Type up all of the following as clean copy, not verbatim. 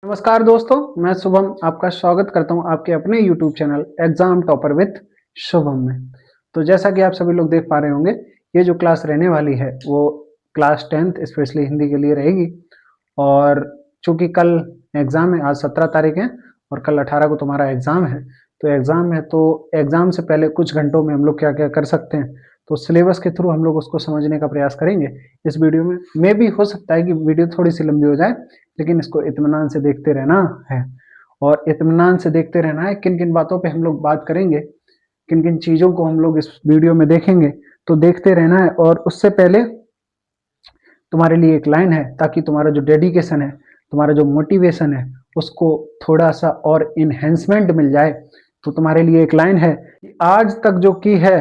नमस्कार दोस्तों, मैं शुभम आपका स्वागत करता हूं आपके अपने YouTube channel exam topper with Shubham में। तो जैसा कि आप सभी लोग देख पा रहे होंगे, ये जो क्लास रहने वाली है वो क्लास 10th स्पेशली हिंदी के लिए रहेगी। और चूंकि कल एग्जाम है, आज 17 तारीख है और कल 18 को तुम्हारा एग्जाम है। तो एग्जाम है तो एग्जाम से पहले कुछ घंटों में हम लोग क्या क्या कर सकते हैं, तो सिलेबस के थ्रू हम लोग उसको समझने का प्रयास करेंगे इस वीडियो में। भी हो सकता है कि वीडियो थोड़ी सी लंबी हो जाए, लेकिन इसको इत्मीनान से देखते रहना है। और इत्मीनान से देखते रहना है, किन किन बातों पे हम लोग बात करेंगे, किन किन चीज़ों को हम लोग इस वीडियो में देखेंगे, तो देखते रहना है। और उससे पहले तुम्हारे लिए एक लाइन है, ताकि तुम्हारा जो डेडिकेशन है, तुम्हारा जो मोटिवेशन है, उसको थोड़ा सा और इन्हेंसमेंट मिल जाए। तो तुम्हारे लिए एक लाइन है, आज तक जो की है,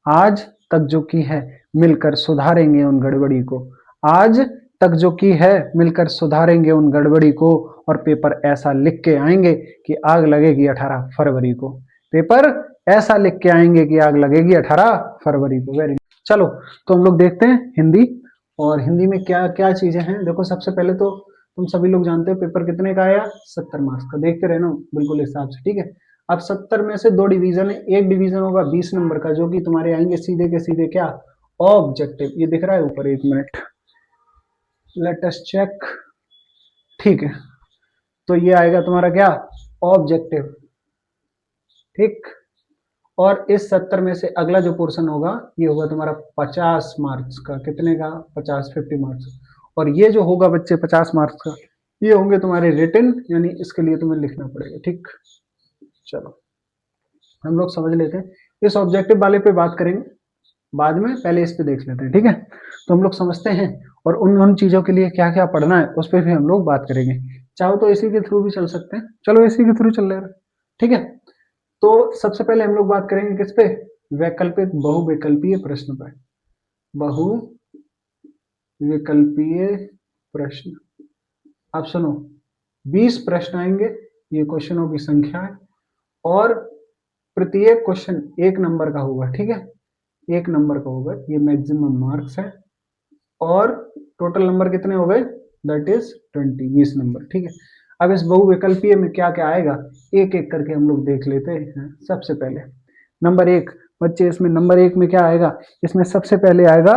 आज तक जो की है मिलकर सुधारेंगे उन गड़बड़ी को। आज तक जो की है मिलकर सुधारेंगे उन गड़बड़ी को। और पेपर ऐसा लिख के आएंगे कि आग लगेगी 18 फरवरी को। पेपर ऐसा लिख के आएंगे कि आग लगेगी 18 फरवरी को। वेरी चलो, तो हम लोग देखते हैं हिंदी। और हिंदी में क्या क्या चीजें हैं। देखो, सबसे पहले तो तुम सभी लोग जानते हो पेपर कितने का आया, 70 मार्क्स का। देखते रहना बिल्कुल हिसाब से, ठीक है। अब 70 में से दो डिवीजन है, एक डिवीजन होगा 20 नंबर का, जो कि तुम्हारे आएंगे सीधे के सीधे क्या, ऑब्जेक्टिव। ये दिख रहा है ऊपर, एक मिनट, लेट अस चेक। ठीक है, तो ये आएगा तुम्हारा क्या, ऑब्जेक्टिव, ठीक। और इस 70 में से अगला जो पोर्शन होगा ये होगा तुम्हारा 50 मार्क्स का। कितने का, 50 मार्क्स। और ये जो होगा बच्चे 50 मार्क्स का, ये होंगे तुम्हारे रिटन, यानी इसके लिए तुम्हें लिखना पड़ेगा, ठीक। चलो हम लोग समझ लेते हैं, इस ऑब्जेक्टिव वाले पे बात करेंगे बाद में, पहले इस पे देख लेते हैं, ठीक है। तो हम लोग समझते हैं, और उन उन चीजों के लिए क्या क्या पढ़ना है उस पर भी हम लोग बात करेंगे। चाहो तो इसी के थ्रू भी चल सकते हैं, चलो इसी के थ्रू चल रहे हैं, ठीक है। तो सबसे पहले हम लोग बात करेंगे किस पे, वैकल्पिक बहुविकल्पीय प्रश्न पर। बहुविकल्पीय प्रश्न। अब सुनो, 20 प्रश्न आएंगे, ये क्वेश्चनों की संख्या है। और प्रत्येक क्वेश्चन 1 नंबर का होगा, ठीक है। 1 नंबर का होगा, ये मैक्सिमम मार्क्स है। और टोटल नंबर कितने हो गए, दैट इज 20 नंबर, ठीक है। अब इस बहुविकल्पीय में क्या क्या आएगा, एक एक करके हम लोग देख लेते हैं। सबसे पहले नंबर 1, बच्चे इसमें नंबर 1 में क्या आएगा, इसमें सबसे पहले आएगा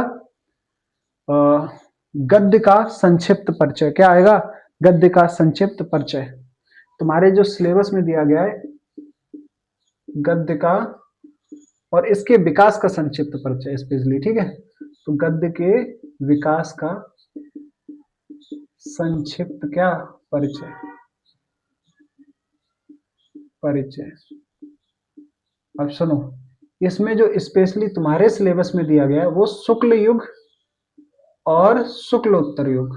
गद्य का संक्षिप्त परिचय। क्या आएगा, गद्य का संक्षिप्त परिचय। तुम्हारे जो सिलेबस में दिया गया है, गद्य का और इसके विकास का संक्षिप्त परिचय स्पेशली, ठीक है। तो गद्य के विकास का संक्षिप्त क्या, परिचय, परिचय। अब सुनो, इसमें जो स्पेशली तुम्हारे सिलेबस में दिया गया है वो शुक्ल युग और शुक्लोत्तर युग,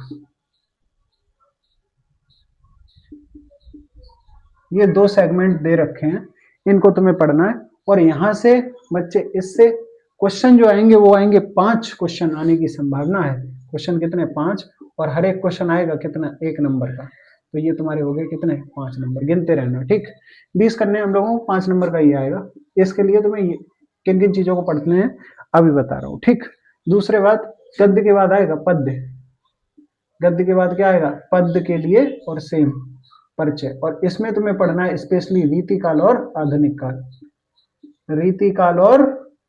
ये 2 सेगमेंट दे रखे हैं, इनको तुम्हें पढ़ना है। और यहां से बच्चे इससे क्वेश्चन जो आएंगे वो आएंगे 5 क्वेश्चन आने की संभावना है। क्वेश्चन कितने, 5। और हर एक क्वेश्चन आएगा कितना, 1 नंबर का। तो ये तुम्हारे हो गए कितने, 5 नंबर। गिनते रहना, ठीक। 20 करने हम लोगों को, 5 नंबर का ये आएगा। इसके लिए तुम्हें किन किन चीजों को पढ़ने हैं अभी बता रहा हूँ, ठीक। दूसरे बात, गद्य के बाद आएगा पद्य। गद्य के बाद क्या आएगा, पद्य के लिए और सेम परिचय। और इसमें तुम्हें पढ़ना है स्पेशली रीतिकाल और आधुनिक काल। रीतिकाल और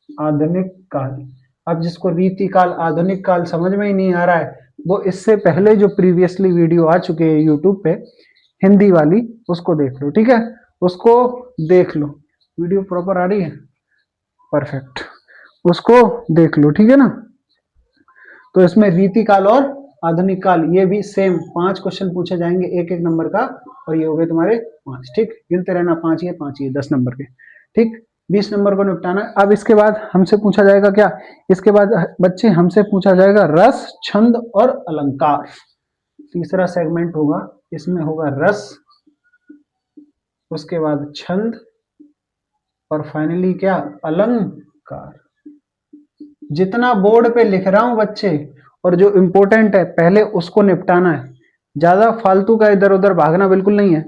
आधुनिक काल। अब जिसको रीतिकाल आधुनिक काल समझ में ही नहीं आ रहा है, वो इससे पहले जो प्रीवियसली वीडियो आ चुके हैं यूट्यूब पे हिंदी वाली, उसको देख लो, ठीक है। उसको देख लो, वीडियो प्रॉपर आ रही है, परफेक्ट, उसको देख लो, ठीक है ना। तो इसमें रीतिकाल और आधुनिक काल, ये भी सेम 5 क्वेश्चन पूछे जाएंगे, एक एक नंबर का। और ये हो गए तुम्हारे 5, ठीक। गिनते रहना, 5 ये 5 ये 10 नंबर के, ठीक। 20 नंबर को निपटाना है। अब इसके बाद हमसे पूछा जाएगा क्या, इसके बाद बच्चे हमसे पूछा जाएगा रस, छंद और अलंकार। तीसरा सेगमेंट होगा, इसमें होगा रस, उसके बाद छंद, और फाइनली क्या, अलंकार। जितना बोर्ड पे लिख रहा हूं बच्चे, और जो इंपॉर्टेंट है पहले उसको निपटाना है। ज्यादा फालतू का इधर उधर भागना बिल्कुल नहीं है।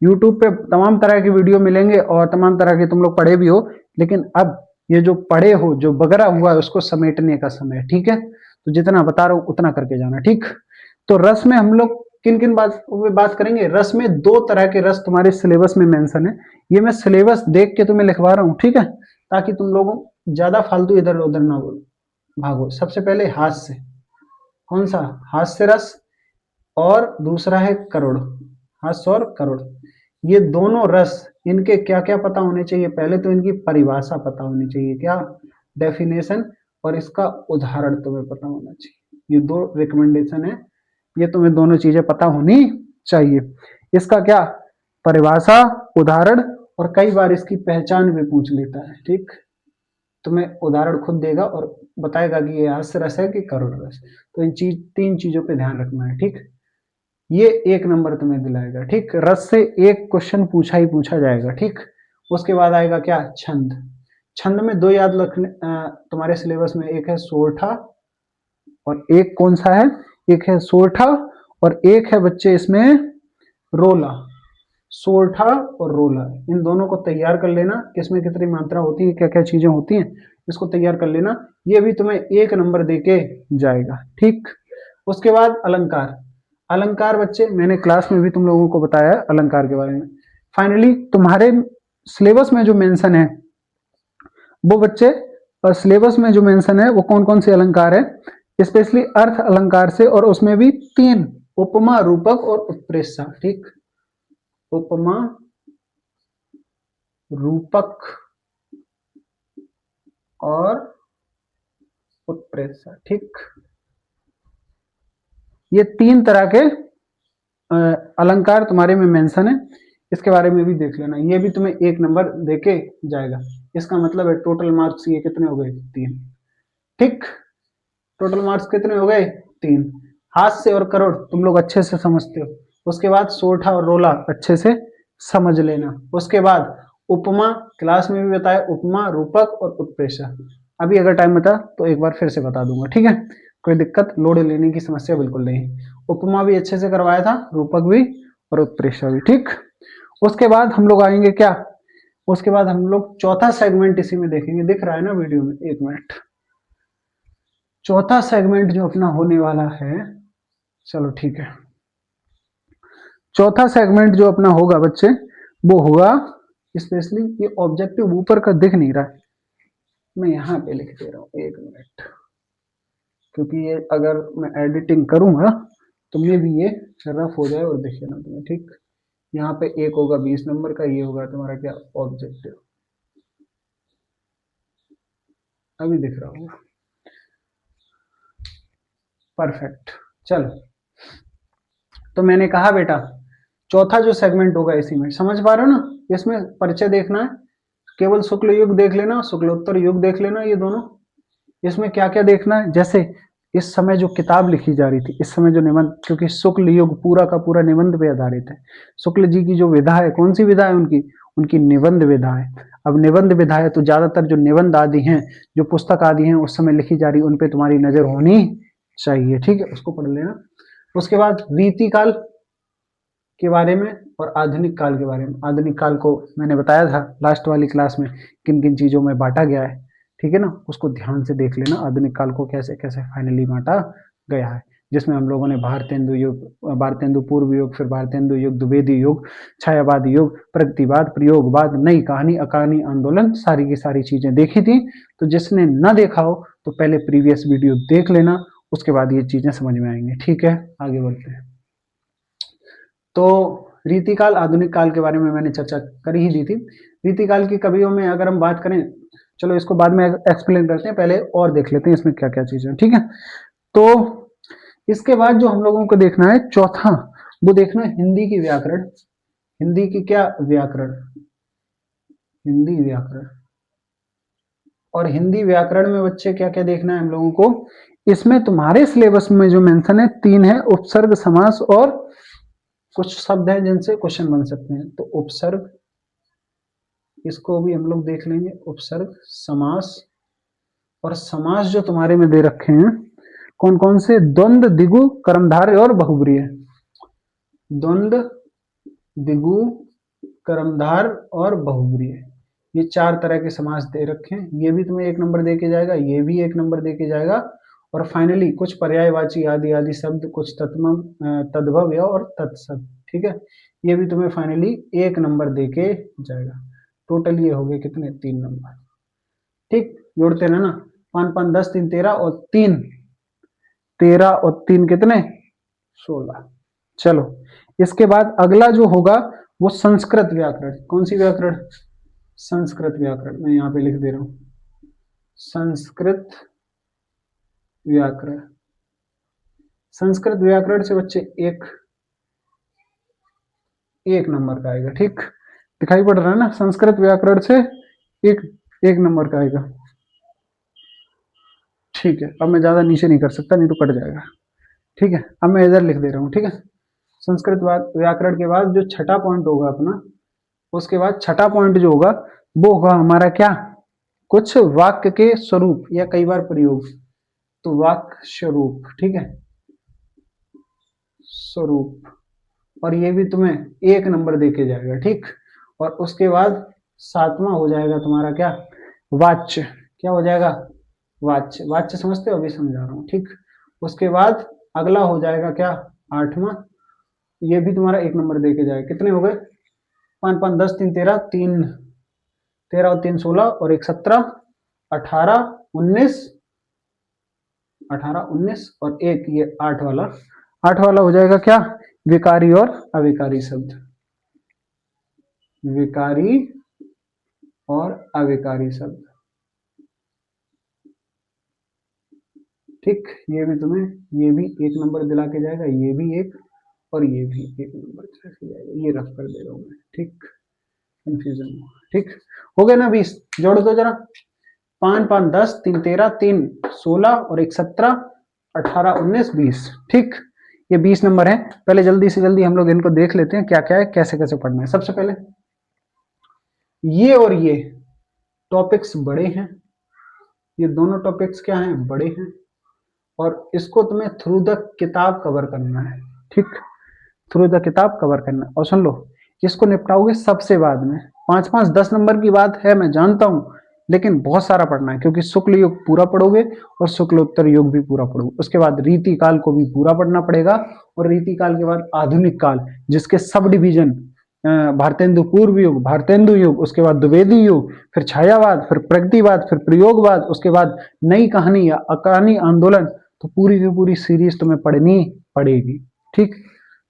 यूट्यूब पे तमाम तरह के वीडियो मिलेंगे और तमाम तरह के तुम लोग पढ़े भी हो, लेकिन अब ये जो पढ़े हो, जो बगरा हुआ है, उसको समेटने का समय है, ठीक है। तो जितना बता रहा हूं उतना करके जाना, ठीक। तो रस में हम लोग किन किन बात करेंगे? रस में 2 तरह के रस तुम्हारे सिलेबस में मेंशन है। ये मैं सिलेबस देख के तुम्हें लिखवा रहा हूँ, ठीक है, ताकि तुम लोगों ज्यादा फालतू इधर उधर ना भागो। सबसे पहले हास्य, कौन सा? हास्य रस, और दूसरा है करुण, हास्य और करुण। ये दोनों रस, इनके क्या क्या पता होने चाहिए? पहले तो इनकी परिभाषा पता होनी चाहिए, क्या डेफिनेशन, और इसका उदाहरण तुम्हें पता होना चाहिए। ये 2 रिकमेंडेशन है, ये तुम्हें दोनों चीजें पता होनी चाहिए। इसका क्या? परिभाषा, उदाहरण, और कई बार इसकी पहचान भी पूछ लेता है, ठीक। तुम्हें उदाहरण खुद देगा और बताएगा कि ये हास्य रस है कि करुण रस। तो इन 3 चीजों पे ध्यान रखना है, ठीक। ये 1 नंबर तुम्हें दिलाएगा, ठीक। रस से एक क्वेश्चन पूछा ही पूछा जाएगा, ठीक। उसके बाद आएगा क्या? छंद। छंद में 2 याद रखने तुम्हारे सिलेबस में, एक है सोरठा और एक कौन सा है? एक है सोरठा और एक है बच्चे इसमें रोला। सोरठा और रोला, इन दोनों को तैयार कर लेना। किसमें कितनी मात्रा होती है, क्या क्या चीजें होती हैं, इसको तैयार कर लेना। ये भी तुम्हें 1 नंबर देके जाएगा, ठीक। उसके बाद अलंकार। अलंकार बच्चे मैंने क्लास में भी तुम लोगों को बताया है अलंकार के बारे में। फाइनली तुम्हारे सिलेबस में जो मेंशन है वो बच्चे, सिलेबस में जो मेंशन है वो कौन कौन से अलंकार है, स्पेशली अर्थ अलंकार से, और उसमें भी 3, उपमा, रूपक और उत्प्रेक्षा, ठीक। उपमा, रूपक और उत्प्रेक्षा, ठीक। ये 3 तरह के अलंकार तुम्हारे में मेंशन है, इसके बारे में भी देख लेना। ये भी तुम्हें 1 नंबर देके जाएगा। इसका मतलब है टोटल मार्क्स ये कितने हो गए? 3, ठीक। टोटल मार्क्स कितने हो गए? 3। हास्य और करुण तुम लोग अच्छे से समझते हो। उसके बाद सोरठा और रोला अच्छे से समझ लेना। उसके बाद उपमा, क्लास में भी बताया, उपमा, रूपक और उत्प्रेक्षा। अभी अगर टाइम बता तो एक बार फिर से बता दूंगा, ठीक है। कोई दिक्कत, लोड लेने की समस्या बिल्कुल नहीं। उपमा भी अच्छे से करवाया था, रूपक भी और उत्प्रेक्षा भी, ठीक। उसके बाद हम लोग आएंगे क्या? उसके बाद हम लोग चौथा सेगमेंट इसी में देखेंगे। दिख रहा है ना वीडियो में? 1 मिनट। चौथा सेगमेंट जो अपना होने वाला है, चलो ठीक है, चौथा सेगमेंट जो अपना होगा बच्चे, वो होगा स्पेशली, ये ऑब्जेक्टिव ऊपर का दिख नहीं रहा है, मैं यहाँ पे लिख दे रहा हूँ, 1 मिनट, क्योंकि ये अगर मैं एडिटिंग करूंगा तो मे भी ये रफ हो जाए और दिखे ना तुम्हें, ठीक। यहाँ पे एक होगा 20 नंबर का, ये होगा तुम्हारा क्या? ऑब्जेक्टिव। अभी दिख रहा होगा, परफेक्ट। चलो, तो मैंने कहा बेटा चौथा जो सेगमेंट होगा इसी में, समझ पा रहे हो ना? इसमें परिचय देखना है, केवल शुक्ल युग देख लेना, शुक्लोत्तर युग देख लेना, ये दोनों। इसमें क्या क्या देखना है? जैसे इस समय जो किताब लिखी जा रही थी, इस समय जो निबंध, क्योंकि शुक्ल युग पूरा का पूरा निबंध पे आधारित है। शुक्ल जी की जो विधा है, कौन सी विधा है उनकी? उनकी निबंध विधा है। अब निबंध विधा है तो ज्यादातर जो निबंध आदि हैं, जो पुस्तक आदि हैं उस समय लिखी जा रही, उन पे तुम्हारी नजर होनी चाहिए, ठीक है, उसको पढ़ लेना। उसके बाद रीति काल के बारे में और आधुनिक काल के बारे में। आधुनिक काल को मैंने बताया था लास्ट वाली क्लास में किन किन चीजों में बांटा गया है, ठीक है ना, उसको ध्यान से देख लेना। आधुनिक काल को कैसे कैसे फाइनली बांटा गया है, जिसमें हम लोगों ने भारतेंदु युग, भारतेंदु पूर्व युग, फिर भारतेंदु युग, द्विवेदी युग, छायावादी युग, प्रगतिवाद, प्रयोगवाद, नई कहानी, अकानी आंदोलन, सारी की सारी चीजें देखी थी। तो जिसने न देखा हो तो पहले प्रीवियस वीडियो देख लेना, उसके बाद ये चीजें समझ में आएंगे, ठीक है। आगे बढ़ते हैं। तो रीतिकाल, आधुनिक काल के बारे में मैंने चर्चा कर ही दी थी। रीतिकाल की कवियों में अगर हम बात करें, चलो इसको बाद में एक्सप्लेन करते हैं, पहले और देख लेते हैं इसमें क्या क्या चीजें, ठीक है। तो इसके बाद जो हम लोगों को देखना है चौथा, वो देखना है हिंदी की व्याकरण। हिंदी की क्या? व्याकरण, हिंदी व्याकरण। और हिंदी व्याकरण में बच्चे क्या क्या देखना है हम लोगों को? इसमें तुम्हारे सिलेबस में जो मेंशन है 3 है, उपसर्ग, समास और कुछ शब्द हैं जिनसे क्वेश्चन बन सकते हैं। तो उपसर्ग, इसको भी हम लोग देख लेंगे, उपसर्ग, समास। और समास जो तुम्हारे में दे रखे हैं कौन कौन से? द्वंद्व, दिगु, कर्मधारय और बहुब्रीहि। द्वंद्व, दिगु, कर्मधार और बहुब्रीहि, ये 4 तरह के समास दे रखे हैं। ये भी तुम्हें 1 नंबर दे के जाएगा, ये भी 1 नंबर दे के जाएगा, और फाइनली कुछ पर्यायवाची आदि आदि शब्द, कुछ तत्सम, तद्भव और तत्सम। ठीक है, ये भी तुम्हें फाइनली 1 नंबर देके जाएगा। टोटल ये हो गए कितने, 3 नंबर। ठीक, जोड़ते रहना, 5 5 10 3 13 और 3 13 और 3 कितने, 16। चलो, इसके बाद अगला जो होगा वो संस्कृत व्याकरण। कौन सी व्याकरण, संस्कृत व्याकरण। मैं यहाँ पे लिख दे रहा हूं, संस्कृत व्याकरण। संस्कृत व्याकरण से बच्चे एक नंबर का आएगा। ठीक, दिखाई पड़ रहा है ना, संस्कृत व्याकरण से एक नंबर का आएगा। ठीक है, अब मैं ज्यादा नीचे नहीं कर सकता, नहीं तो कट जाएगा। ठीक है, अब मैं इधर लिख दे रहा हूँ। ठीक है, संस्कृत व्याकरण के बाद जो छठा पॉइंट होगा अपना, उसके बाद छठा पॉइंट जो होगा वो होगा हमारा क्या, कुछ वाक्य के स्वरूप या कई बार प्रयोग। तो वाक्य स्वरूप, ठीक है, स्वरूप, और ये भी तुम्हें 1 नंबर देके जाएगा। ठीक, और उसके बाद 7वां हो जाएगा तुम्हारा क्या, वाच्य। क्या हो जाएगा, वाच्य। वाच्य समझते हो, अभी समझा रहा हूँ। ठीक, उसके बाद अगला हो जाएगा क्या, 8वां। ये भी तुम्हारा 1 नंबर देके जाएगा। कितने हो गए, 5 5 10 3 13, 3 13 और 3 16 और 1 17, 18 19, 18 19 और एक ये 8 वाला। 8 वाला हो जाएगा क्या, विकारी और अविकारी शब्द। विकारी और अविकारी शब्द। ठीक, ये भी तुम्हें, ये भी 1 नंबर दिला के जाएगा, ये भी 1 और ये भी 1 नंबर दिला के जाएगा। ये रफ कर दे रहा हूं मैं। ठीक, कंफ्यूजन हो। ठीक, हो गया ना 20। जोड़ दो जरा, 5 5 10 3 13 3 16 और 1 17 18 19 20। ठीक, ये 20 नंबर है। पहले जल्दी से जल्दी हम लोग इनको देख लेते हैं क्या क्या है, कैसे कैसे पढ़ना है। सबसे पहले ये और ये टॉपिक्स बड़े हैं, ये दोनों टॉपिक्स क्या हैं, बड़े हैं, और इसको तुम्हें थ्रू द किताब कवर करना है। ठीक, थ्रू द किताब कवर करना। और सुन लो, इसको निपटाओगे सबसे बाद में। 5 5 10 नंबर की बात है, मैं जानता हूं, लेकिन बहुत सारा पढ़ना है, क्योंकि शुक्ल युग पूरा पढ़ोगे और शुक्लोत्तर युग भी पूरा पढ़ोगे। उसके बाद रीति काल को भी पूरा पढ़ना पड़ेगा, और रीति काल के बाद आधुनिक काल, जिसके सब डिवीजन, भारतेंदु पूर्व युग, भारतेंदु युग, उसके बाद द्विवेदी युग, फिर छायावाद, फिर प्रगतिवाद, फिर प्रयोगवाद, उसके बाद नई कहानी या अकानी आंदोलन। तो पूरी की पूरी सीरीज तुम्हें पढ़नी पड़ेगी। ठीक,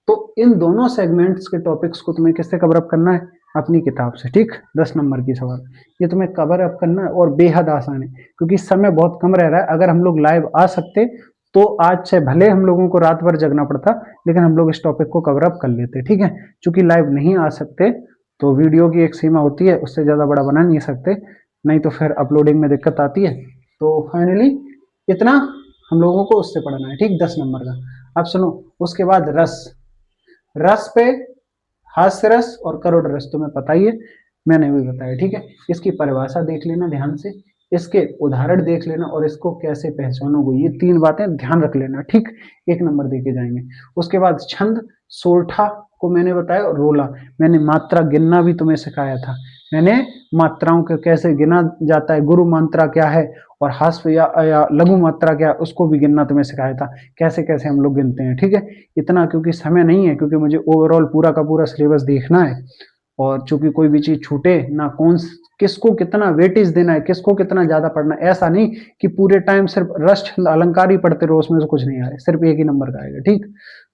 तो इन दोनों सेगमेंट्स के टॉपिक्स को तुम्हें किससे कवर अप करना है, अपनी किताब से। ठीक, 10 नंबर की सवाल ये तुम्हें कवर अप करना है, और बेहद आसान है, क्योंकि समय बहुत कम रह रहा है। अगर हम लोग लाइव आ सकते तो आज से भले हम लोगों को रात भर जगना पड़ता, लेकिन हम लोग इस टॉपिक को कवर अप कर लेते। ठीक है, चूंकि लाइव नहीं आ सकते तो वीडियो की एक सीमा होती है, उससे ज्यादा बड़ा बना नहीं सकते, नहीं तो फिर अपलोडिंग में दिक्कत आती है। तो फाइनली इतना हम लोगों को उससे पढ़ना है। ठीक, 10 नंबर का। अब सुनो, उसके बाद रस। रस पे हास्य रस और करुण रस तुम्हें पता ही है, मैंने भी बताया। ठीक है, इसकी परिभाषा देख लेना ध्यान से, इसके उदाहरण देख लेना, और इसको कैसे पहचानोगे, ये 3 बातें ध्यान रख लेना। ठीक, 1 नंबर देके जाएंगे। उसके बाद छंद, सोरठा को मैंने बताया, और रोला। मैंने मात्रा गिनना भी तुम्हें सिखाया था, मैंने मात्राओं को कैसे गिना जाता है, गुरु मात्रा क्या है, और हास्य या लघु मात्रा क्या है, उसको भी गिनना तुम्हें सिखाया था, कैसे कैसे हम लोग गिनते हैं। ठीक है, इतना क्योंकि समय नहीं है, क्योंकि मुझे ओवरऑल पूरा का पूरा सिलेबस देखना है, और चूंकि कोई भी चीज छूटे ना, किसको कितना वेटेज देना है, किसको कितना ज्यादा पढ़ना है। ऐसा नहीं कि पूरे टाइम सिर्फ रस छंद अलंकार ही पढ़ते रहो, उसमें से कुछ नहीं आए, सिर्फ 1 ही नंबर का आएगा। ठीक,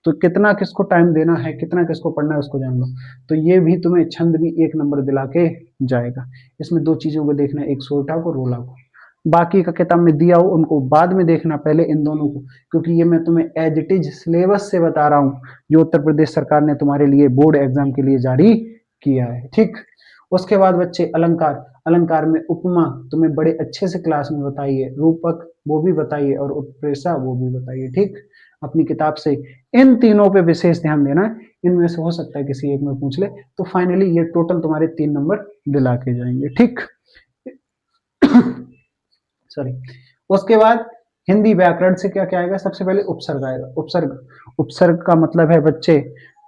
तो कितना किसको टाइम देना है, कितना किसको पढ़ना है, उसको जान लो। तो ये भी तुम्हें छंद भी 1 नंबर दिला के जाएगा। इसमें 2 चीजों को देखना है, एक सोरठा को, रोला को। बाकी का किताब में दिया हो उनको बाद में देखना, पहले इन दोनों को, क्योंकि ये मैं तुम्हें एज इट इज सिलेबस से बता रहा हूँ, जो उत्तर प्रदेश सरकार ने तुम्हारे लिए बोर्ड एग्जाम के लिए जारी किया है। ठीक, उसके बाद बच्चे अलंकार। अलंकार में उपमा तुम्हें बड़े अच्छे से क्लास में बताइए, रूपक वो भी बताइए, और उत्प्रेक्षा वो भी बताइए। ठीक, अपनी किताब से इन तीनों पे विशेष ध्यान देना है, इनमें से हो सकता है किसी एक में पूछ ले। तो फाइनली ये टोटल तुम्हारे 3 नंबर दिला के जाएंगे। ठीक सॉरी, उसके बाद हिंदी व्याकरण से क्या क्या आएगा, सबसे पहले उपसर्ग आएगा। उपसर्ग, उपसर्ग का मतलब है बच्चे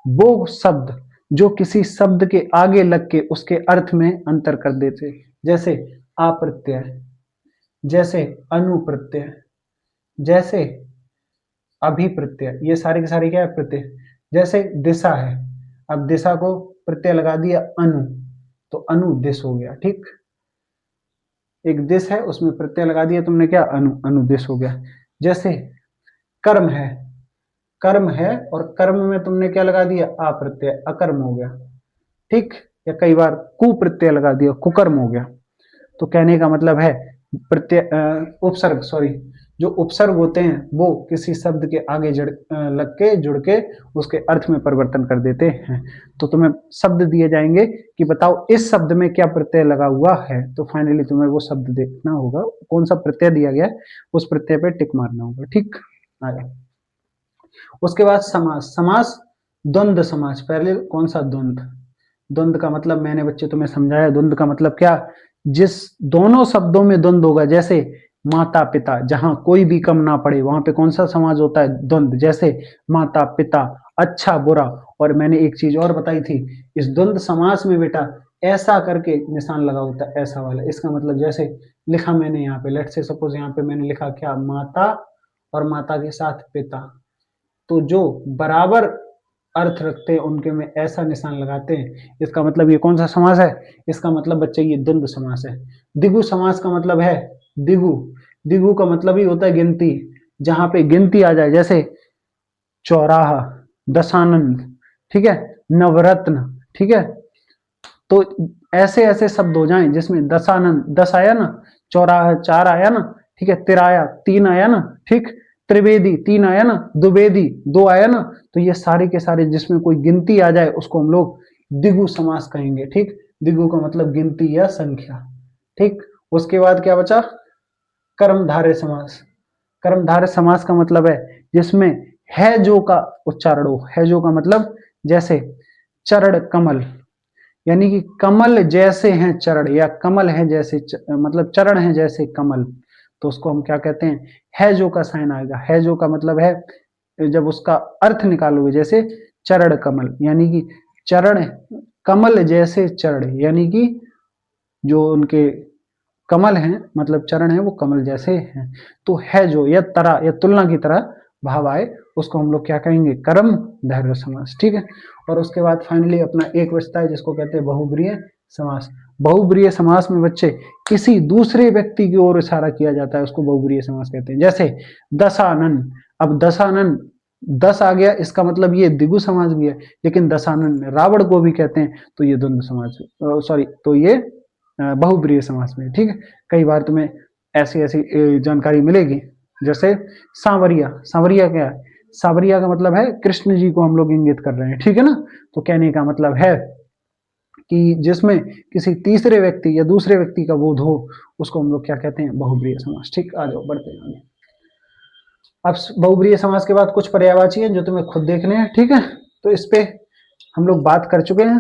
वो शब्द जो किसी शब्द के आगे लग के उसके अर्थ में अंतर कर देते, जैसे अप्रत्यय, जैसे अनुप्रत्यय, जैसे अभिप्रत्यय, ये सारे के सारे क्या है, प्रत्यय। जैसे दिशा है, अब दिशा को प्रत्यय लगा दिया अनु, तो अनुदिश हो गया, ठीक। एक दिश है उसमें प्रत्यय लगा दिया तुमने, क्या, अनु, अनुदिश हो गया। जैसे कर्म है, कर्म है और कर्म में तुमने क्या लगा दिया, आ प्रत्यय, अकर्म हो गया, ठीक। या कई बार कुप्रत्यय लगा दिया, कुकर्म हो गया। तो कहने का मतलब है प्रत्यय, उपसर्ग, सॉरी, जो उपसर्ग होते हैं वो किसी शब्द के आगे लग के जुड़ के उसके अर्थ में परिवर्तन कर देते हैं। तो तुम्हें शब्द दिए जाएंगे कि बताओ इस शब्द में क्या प्रत्यय लगा हुआ है, तो फाइनली तुम्हें वो शब्द देखना होगा, कौन सा प्रत्यय दिया गया है उस प्रत्यय पे टिक मारना होगा, ठीक। आगे उसके बाद समास, समास द्वंद्व समास। पहले कौन सा, द्वंद्व। द्वंद्व का मतलब मैंने बच्चे तुम्हें समझाया, द्वंद्व का मतलब क्या, जिस दोनों शब्दों में द्वंद्व होगा। जैसे माता पिता, जहां कोई भी कम ना पड़े वहां पे कौन सा समास होता है, द्वंद्व। जैसे माता पिता, अच्छा बुरा। और मैंने एक चीज और बताई थी, इस द्वंद्व समास में बेटा ऐसा करके निशान लगा होता है, ऐसा वाला। इसका मतलब जैसे लिखा मैंने यहाँ पे, लेट्स से सपोज यहाँ पे मैंने लिखा क्या, माता और माता के साथ पिता, तो जो बराबर अर्थ रखते हैं उनके में ऐसा निशान लगाते हैं, इसका मतलब ये कौन सा समास है, इसका मतलब बच्चे ये द्वंद्व समास है। द्विगु समास का मतलब है, द्विगु, द्विगु का मतलब ही होता है गिनती, जहां पे गिनती आ जाए। जैसे चौराहा, दशानंद, ठीक है, नवरत्न, ठीक है। तो ऐसे ऐसे शब्द हो जाएं जिसमें दशानंद, दस आया ना, चौराहा चार आया ना, ठीक है, तिराया तीन आया ना, ठीक, त्रिवेदी तीन आया ना, द्विवेदी दो आया ना, तो ये सारे के सारे जिसमें कोई गिनती आ जाए उसको हम लोग द्विगु समास कहेंगे, ठीक। द्विगु का मतलब गिनती या संख्या, ठीक। उसके बाद क्या बचा, कर्मधारय समास। कर्मधारय समास का मतलब है जिसमें है जो का उच्चारण हो। है जो का मतलब जैसे चरण कमल, यानी कि कमल जैसे हैं चरण, या कमल है जैसे मतलब चरण है जैसे कमल, तो उसको हम क्या कहते हैं, है जो का साइन आएगा। है जो का मतलब है जब उसका अर्थ निकालोगे, जैसे चरण कमल, यानी कि चरण, कमल जैसे चरण, यानी कि जो उनके कमल हैं, मतलब चरण है वो कमल जैसे हैं। तो है जो या तरह या तुलना की तरह भाव आए उसको हम लोग क्या कहेंगे, कर्म धारय समास, ठीक है। और उसके बाद फाइनली अपना एक बचता है जिसको कहते हैं बहुब्रीय समास। बहुब्रीय समास में बच्चे किसी दूसरे व्यक्ति की ओर इशारा किया जाता है, उसको बहुब्रीय समास कहते हैं। जैसे दशानन, अब दशानन, दस आ गया, इसका मतलब ये द्विगु समास भी है, लेकिन दशानन रावण को भी कहते हैं, तो ये द्वंद्व समास, सॉरी, तो ये बहुब्रीय समास में, ठीक है। कई बार तुम्हें ऐसी ऐसी जानकारी मिलेगी। जैसे सांवरिया, सांवरिया क्या है, सांवरिया का मतलब है कृष्ण जी को हम लोग इंगित कर रहे हैं, ठीक है ना। तो कहने का मतलब है कि जिसमें किसी तीसरे व्यक्ति या दूसरे व्यक्ति का बोध हो उसको हम लोग क्या कहते हैं, बहुब्रीय समास, ठीक। आ जाओ बढ़ते हैं आगे। अब बहुब्रीय समास के बाद कुछ पर्यायवाची हैं जो तुम्हें खुद देखने हैं, ठीक है। तो इस पे हम लोग बात कर चुके हैं।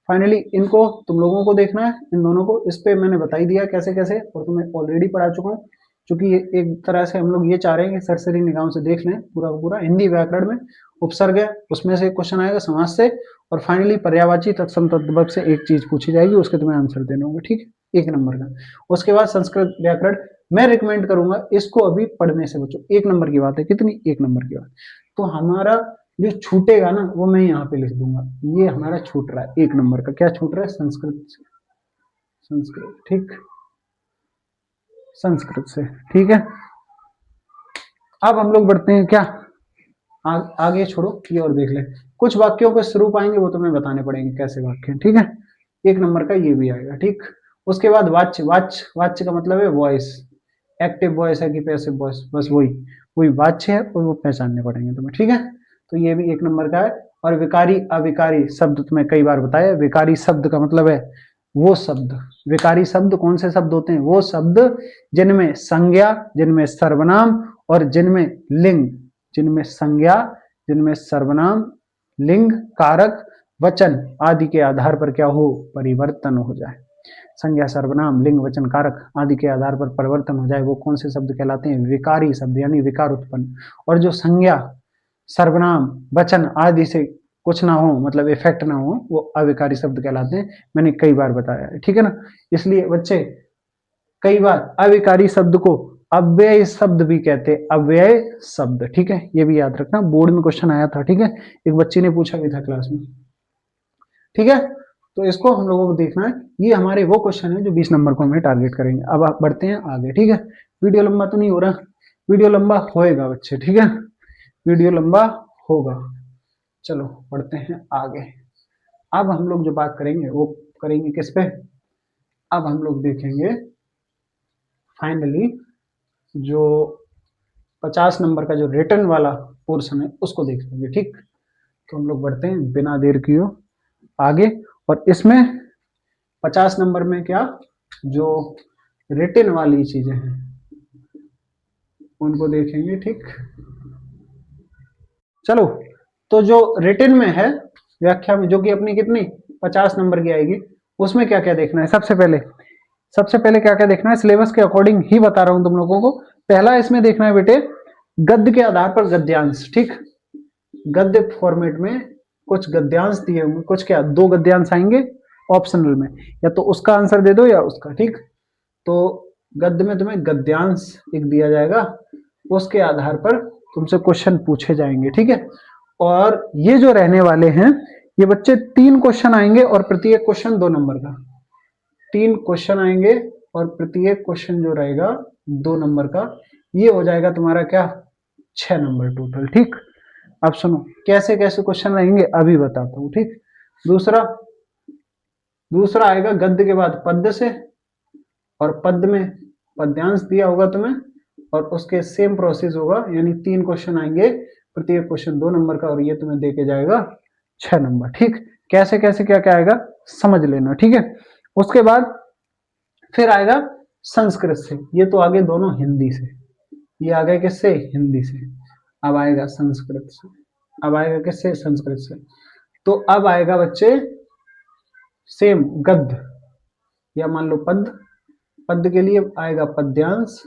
फाइनली इनको तुम लोगों को देखना है, इन दोनों को। इस पे मैंने बता ही दिया कैसे कैसे, और तुम्हें ऑलरेडी पढ़ा चुका हूँ। क्योंकि ये एक तरह से हम लोग ये चाह रहे हैं कि सरसरी निगाहों से देख लें पूरा पूरा। हिंदी व्याकरण में उपसर्ग है, उसमें से क्वेश्चन आएगा समास से, और फाइनली पर्यायवाची तत्सम तद्भव से एक चीज पूछी जाएगी, उसके तुम्हें आंसर देने होंगे, ठीक है, 1 नंबर का। उसके बाद संस्कृत व्याकरण मैं रिकमेंड करूंगा इसको अभी पढ़ने से बचो, 1 नंबर की बात है। कितनी, 1 नंबर की बात। तो हमारा जो छूटेगा ना वो मैं यहाँ पे लिख दूंगा, ये हमारा छूट रहा है 1 नंबर का। क्या छूट रहा है, संस्कृत से, संस्कृत, ठीक, संस्कृत से, ठीक है। अब हम लोग बढ़ते हैं क्या, आगे छोड़ो, ये और देख ले। कुछ वाक्यों के स्वरूप आएंगे वो तुम्हें बताने पड़ेंगे कैसे वाक्य, ठीक है। 1 नंबर का ये भी आएगा, ठीक। उसके बाद वाच्य, वाच्य, वाच्य का मतलब है वॉइस, एक्टिव वॉइस है कि पैसिव वॉइस, बस वही वही वाच्य है, और वो पहचानने पड़ेंगे तुम्हें, ठीक है। तो ये भी 1 नंबर का है। और विकारी अविकारी शब्द तुम्हें कई बार बताया। विकारी शब्द का मतलब है वो शब्द, विकारी शब्द कौन से शब्द होते हैं, वो शब्द जिनमें संज्ञा, जिनमें सर्वनाम और जिनमें लिंग, जिनमें संज्ञा, जिनमें सर्वनाम, लिंग, कारक, वचन आदि के आधार पर क्या हो, परिवर्तन हो जाए। संज्ञा, सर्वनाम, लिंग, वचन, कारक आदि के आधार पर परिवर्तन हो जाए, वो कौन से शब्द कहलाते हैं, विकारी शब्द, यानी विकार उत्पन्न। और जो संज्ञा, सर्वनाम, वचन आदि से कुछ ना हो, मतलब इफेक्ट ना हो, वो अविकारी शब्द कहलाते हैं। मैंने कई बार बताया है, ठीक है ना। इसलिए बच्चे कई बार अविकारी शब्द को अव्यय शब्द भी कहते हैं, अव्यय शब्द, ठीक है, ये भी याद रखना, बोर्ड में क्वेश्चन आया था, ठीक है, एक बच्ची ने पूछा भी था क्लास में, ठीक है। तो इसको हम लोगों को देखना है, ये हमारे वो क्वेश्चन है जो 20 नंबर को हमें टारगेट करेंगे। अब आप बढ़ते हैं आगे, ठीक है, वीडियो लंबा तो नहीं हो रहा, वीडियो लंबा होएगा बच्चे, ठीक है, वीडियो लंबा होगा। चलो बढ़ते हैं आगे। अब हम लोग जो बात करेंगे वो करेंगे किस पे, अब हम लोग देखेंगे फाइनली जो 50 नंबर का जो रिटर्न वाला पोर्शन है उसको देख लेंगे, ठीक। तो हम लोग बढ़ते हैं बिना देर किए आगे, और इसमें 50 नंबर में क्या जो रिटर्न वाली चीजें हैं उनको देखेंगे, ठीक। चलो, तो जो रिटर्न में है व्याख्या में, जो कि अपनी कितनी 50 नंबर की आएगी, उसमें क्या क्या देखना है। सबसे पहले क्या क्या देखना है, सिलेबस के अकॉर्डिंग ही बता रहा हूं तुम लोगों को। पहला इसमें देखना है बेटे गद्य के आधार पर गद्यांश, ठीक। गद्य फॉर्मेट में कुछ गद्यांश दिए होंगे, कुछ क्या दो गद्यांश आएंगे ऑप्शनल में, या तो उसका आंसर दे दो या उसका, ठीक। तो गद्य में तुम्हें गद्यांश एक दिया जाएगा, उसके आधार पर तुमसे क्वेश्चन पूछे जाएंगे, ठीक है। और ये जो रहने वाले हैं ये बच्चे 3 क्वेश्चन आएंगे और प्रत्येक क्वेश्चन 2 नंबर का, 3 क्वेश्चन आएंगे और प्रत्येक क्वेश्चन जो रहेगा 2 नंबर का, ये हो जाएगा तुम्हारा क्या 6 नंबर टोटल, ठीक। अब सुनो कैसे कैसे क्वेश्चन रहेंगे अभी बताता हूं, ठीक। दूसरा आएगा गद्य के बाद पद्य से, और पद्य में पद्यांश दिया होगा तुम्हें, और उसके सेम प्रोसेस होगा, यानी 3 क्वेश्चन आएंगे, प्रत्येक क्वेश्चन 2 नंबर का, और ये तुम्हें दे के जाएगा 6 नंबर, ठीक। कैसे कैसे क्या क्या आएगा समझ लेना, ठीक है। उसके बाद फिर आएगा संस्कृत से, ये तो आगे दोनों हिंदी से, ये आ गए किससे हिंदी से, अब आएगा संस्कृत से, अब आएगा किससे संस्कृत से। तो अब आएगा बच्चे सेम गद्य, या मान लो पद्य, पद्य के लिए आएगा पद्यांश,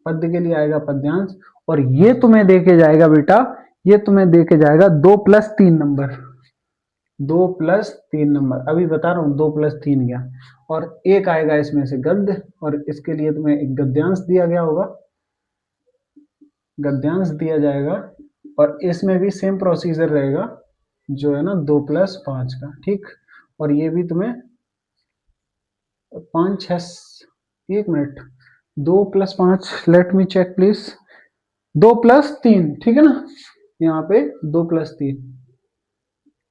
पद्य के लिए आएगा पद्यांश, और ये तुम्हें देके जाएगा बेटा, ये तुम्हें देके जाएगा 2+3 नंबर, 2+3 नंबर, अभी बता रहा हूं 2+3 क्या, और एक आएगा इसमें से गद्य, और इसके लिए तुम्हें एक गद्यांश दिया गया होगा, गद्यांश दिया जाएगा, और इसमें भी सेम प्रोसीजर रहेगा जो है ना 2+5 का, ठीक। और ये भी तुम्हें 5 6, एक minute, 2+5, let me check please, 2+3, ठीक है ना, यहाँ पे 2+3,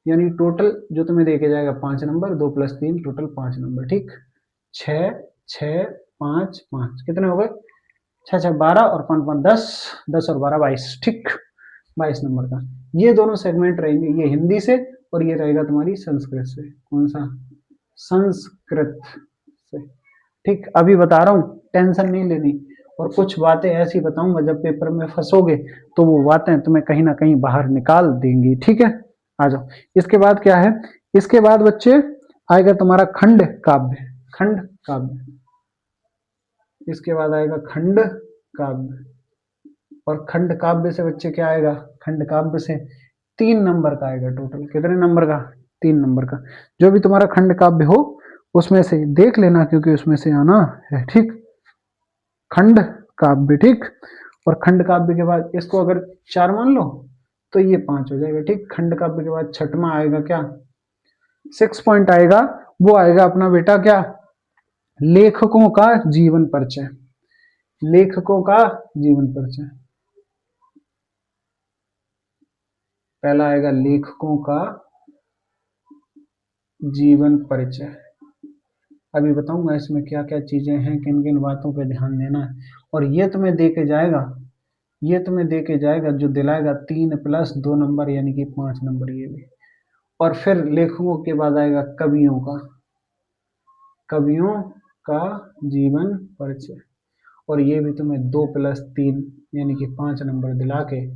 यानी टोटल जो तुम्हें देके जाएगा 5 नंबर, 2+3 टोटल 5 नंबर, ठीक। 6 6 5 5 कितने हो गए, 6 6 12 और 5 5 10, 10 और 12 22, ठीक, 22 नंबर का। ये दोनों सेगमेंट रहेंगे, ये हिंदी से और ये रहेगा तुम्हारी संस्कृत से, कौन सा संस्कृत से, ठीक। अभी बता रहा हूँ टेंशन नहीं लेनी, और कुछ बातें ऐसी बताऊंगा जब पेपर में फंसोगे तो वो बातें तुम्हें कहीं ना कहीं बाहर निकाल देंगी, ठीक है। आ जाओ, इसके बाद क्या है, इसके बाद बच्चे आएगा तुम्हारा खंड काव्य, खंड काव्य, इसके बाद आएगा खंड काव्य, और खंड काव्य से बच्चे क्या आएगा, खंड काव्य से 3 नंबर का आएगा टोटल, कितने नंबर का 3 नंबर का। जो भी तुम्हारा खंड काव्य हो उसमें से देख लेना, क्योंकि उसमें से आना है, ठीक, खंड काव्य, ठीक। और खंड काव्य के बाद इसको अगर 4 मान लो तो ये 5 हो जाएगा, ठीक। खंड काव्य के बाद छठवां आएगा क्या 6 पॉइंट आएगा, वो आएगा अपना बेटा क्या लेखकों का जीवन परिचय, लेखकों का जीवन परिचय, पहला आएगा लेखकों का जीवन परिचय। अभी बताऊंगा इसमें क्या क्या चीजें हैं, किन किन बातों पे ध्यान देना है, और ये तुम्हें दे के जाएगा, ये तुम्हें दे के जाएगा जो दिलाएगा 3+2 नंबर, यानी कि 5 नंबर ये भी। और फिर लेखकों के बाद आएगा कवियों का, कवियों का जीवन परिचय, और ये भी तुम्हें 2+3 यानी कि 5 नंबर दिला के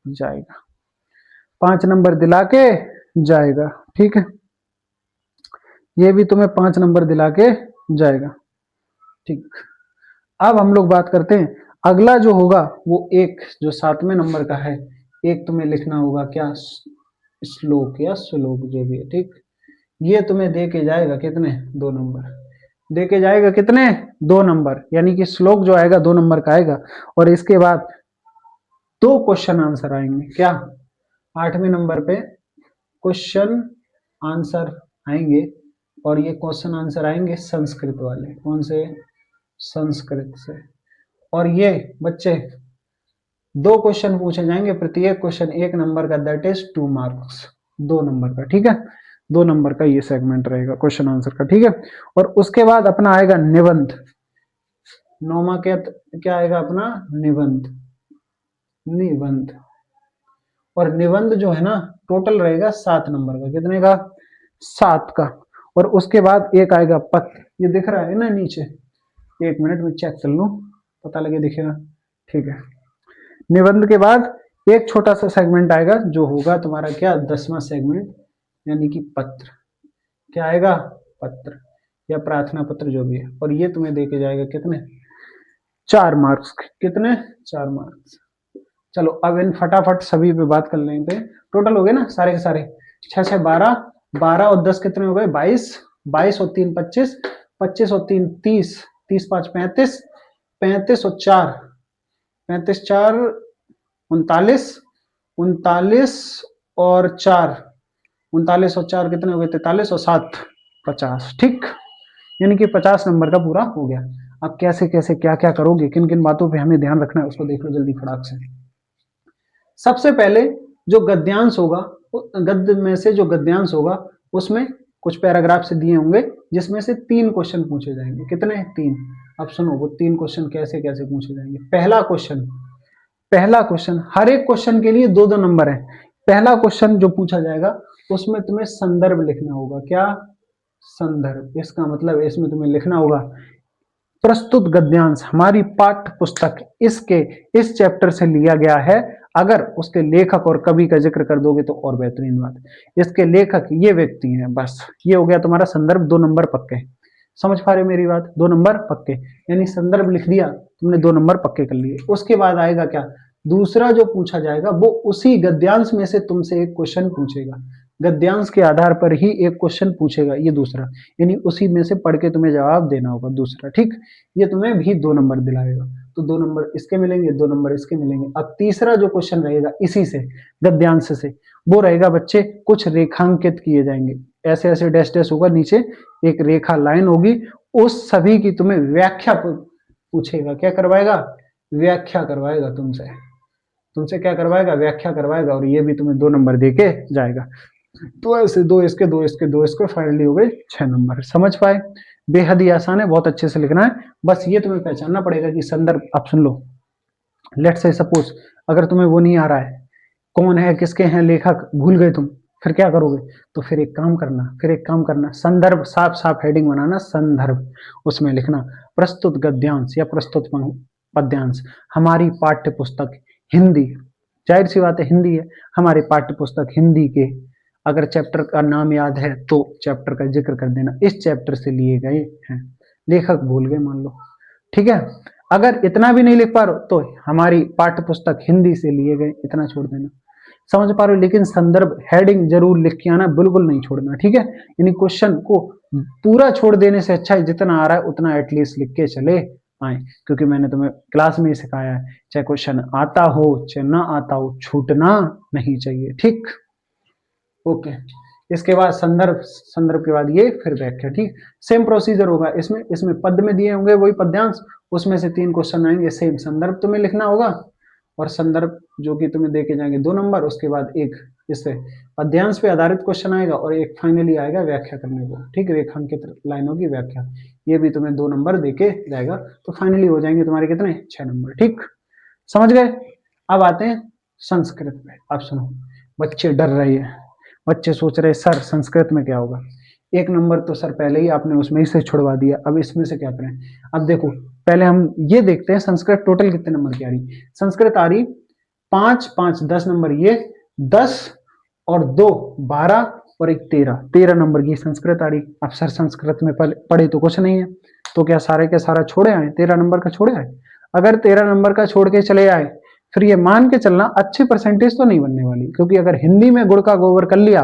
जाएगा, 5 नंबर दिला के जाएगा, ठीक है। ये भी तुम्हें 5 नंबर दिला के जाएगा, ठीक। अब हम लोग बात करते हैं अगला जो होगा वो एक जो 7वें नंबर का है, एक तुम्हें लिखना होगा क्या श्लोक या श्लोक जो भी है, ठीक। ये तुम्हें दे के जाएगा कितने 2 नंबर, देके जाएगा कितने, 2 नंबर, यानी कि श्लोक जो आएगा 2 नंबर का आएगा। और इसके बाद 2 क्वेश्चन आंसर आएंगे, क्या 8वें नंबर पे क्वेश्चन आंसर आएंगे। और ये क्वेश्चन आंसर आएंगे संस्कृत वाले, कौन से, संस्कृत से। और ये बच्चे 2 क्वेश्चन पूछे जाएंगे, प्रत्येक क्वेश्चन 1 नंबर का, दैट इज 2 मार्क्स, 2 नंबर का, ठीक है। 2 नंबर का ये सेगमेंट रहेगा क्वेश्चन आंसर का, ठीक है। और उसके बाद अपना आएगा निबंध, 9वां क्या आएगा अपना, निबंध। निबंध और निबंध जो है ना टोटल रहेगा 7 नंबर का, कितने का, 7 का। और उसके बाद एक आएगा पत्र, ये दिख रहा है ना नीचे, 1 मिनट में चेक कर लूं, पता लगे दिखेगा, ठीक है। निबंध के बाद एक छोटा सा सेगमेंट आएगा जो होगा तुम्हारा क्या, 10वां सेगमेंट, यानी कि पत्र। क्या आएगा, पत्र या प्रार्थना पत्र जो भी है। और ये तुम्हें देके जाएगा कितने, 4 मार्क्स, कितने, 4 मार्क्स। चलो अब इन फटाफट सभी पे बात कर लेंगे। टोटल हो गए ना सारे के सारे, 6 6 12, 12 और 10 कितने हो गए, 22, 22 और 3 25, 25 और 3 30, 30 5 35, 35 और 4, 35 4 39, 39 और 4, 39 और 4 कितने हो गए, 43 और 7 50, ठीक। यानी कि 50 नंबर का पूरा हो गया। अब कैसे कैसे क्या क्या करोगे, किन किन बातों पे हमें ध्यान रखना है, उसको देख लो जल्दी फटाक से। सबसे पहले जो गद्यांश होगा, गद्य में से जो गद्यांश होगा उसमें कुछ पैराग्राफ से दिए होंगे, जिसमें से 3 क्वेश्चन पूछे जाएंगे, कितने, 3। अब सुनो वो 3 क्वेश्चन कैसे कैसे पूछे जाएंगे। पहला क्वेश्चन हर एक क्वेश्चन के लिए 2-2 नंबर है। पहला क्वेश्चन जो पूछा जाएगा उसमें तुम्हें संदर्भ लिखना होगा, क्या, संदर्भ। इसका मतलब इसमें तुम्हें लिखना होगा प्रस्तुत गद्यांश हमारी पाठ्य पुस्तक इसके इस चैप्टर से लिया गया है। अगर उसके लेखक और कवि का जिक्र कर दोगे तो और बेहतरीन बात, इसके लेखक ये व्यक्ति हैं, बस ये हो गया तुम्हारा संदर्भ, 2 नंबर पक्के। समझ पा रहे हो मेरी बात, 2 नंबर पक्के, यानी संदर्भ लिख दिया तुमने, 2 नंबर पक्के कर लिए। उसके बाद आएगा क्या, दूसरा जो पूछा जाएगा वो उसी गद्यांश में से तुमसे एक क्वेश्चन पूछेगा, गद्यांश के आधार पर ही एक क्वेश्चन पूछेगा ये दूसरा, यानी उसी में से पढ़ के तुम्हें जवाब देना होगा दूसरा, ठीक। ये तुम्हें भी 2 नंबर दिलाएगा, तो 2 नंबर इसके मिलेंगे, 2 नंबर इसके मिलेंगे। अब तीसरा जो क्वेश्चन रहेगा इसी से गद्यांश से, वो रहेगा बच्चे कुछ रेखांकित किए जाएंगे, ऐसे ऐसे डैश डैश होगा, नीचे एक रेखा लाइन होगी, उस सभी की तुम्हें व्याख्या पूछेगा, क्या करवाएगा, व्याख्या करवाएगा तुमसे क्या करवाएगा, व्याख्या करवाएगा। और ये भी तुम्हें 2 नंबर देके जाएगा। तो ऐसे 2 इसके 2 इसके 2 इसके फाइनली हो गए 6 नंबर। समझ पाए, बेहद ही आसान है, बहुत अच्छे से लिखना है। बस ये तुम्हें पहचानना पड़ेगा कि संदर्भ, आप सुन लो, लेट से सपोज अगर तुम्हें वो नहीं आ रहा है, कौन है किसके हैं लेखक, भूल गए तुम, फिर क्या करोगे, तो फिर एक काम करना, संदर्भ साफ साफ हेडिंग बनाना, संदर्भ, उसमें लिखना प्रस्तुत गद्यांश या प्रस्तुत पद्यांश हमारी पाठ्य पुस्तक हिंदी, जाहिर सी बात है हिंदी है, हमारी पाठ्य पुस्तक हिंदी के, अगर चैप्टर का नाम याद है तो चैप्टर का जिक्र कर देना, इस चैप्टर से लिए गए हैं, लेखक भूल गए मान लो, ठीक है। अगर इतना भी नहीं लिख पा रहे तो हमारी पाठ्य पुस्तक हिंदी से लिए गए, इतना छोड़ देना। समझ पा रहे हो, लेकिन संदर्भ हेडिंग जरूर लिख के आना, बिल्कुल नहीं छोड़ना, ठीक है। यानी क्वेश्चन को पूरा छोड़ देने से अच्छा है जितना आ रहा है उतना एटलीस्ट लिख के चले आए, क्योंकि मैंने तुम्हें क्लास में ही सिखाया है, चाहे क्वेश्चन आता हो चाहे ना आता हो, छूटना नहीं चाहिए, ठीक। ओके, इसके बाद संदर्भ के बाद ये फिर व्याख्या, ठीक। सेम प्रोसीजर होगा इसमें पद में दिए होंगे वही पद्यांश, उसमें से 3 क्वेश्चन आएंगे, सेम संदर्भ तुम्हें लिखना होगा, और संदर्भ जो कि तुम्हें देके जाएंगे 2 नंबर, उसके बाद एक इससे पद्यांश पे आधारित क्वेश्चन आएगा, और एक फाइनली आएगा व्याख्या करने को, ठीक, रेखांकित लाइन होगी व्याख्या, ये भी तुम्हें 2 नंबर देके जाएगा। तो फाइनली हो जाएंगे तुम्हारे कितने, 6 नंबर, ठीक। समझ गए। अब आते हैं संस्कृत पे। अब सुनो, बच्चे डर रहे हैं, बच्चे सोच रहे सर संस्कृत में क्या होगा, 1 नंबर तो सर पहले ही आपने उसमें ही से छुड़वा दिया, अब इसमें से क्या करें। अब देखो पहले हम ये देखते हैं संस्कृत टोटल कितने नंबर की आ रही। संस्कृत आ रही 5 5 10 नंबर, ये 10 और 2 12 और एक 13 नंबर की संस्कृत आ रही। अब सर संस्कृत में पढ़े तो कुछ नहीं है, तो क्या सारे के सारा छोड़े आए, 13 नंबर का छोड़े आए। अगर 13 नंबर का छोड़ के चले आए, फिर ये मान के चलना अच्छी परसेंटेज तो नहीं बनने वाली, क्योंकि अगर हिंदी में गुड़ का गोबर कर लिया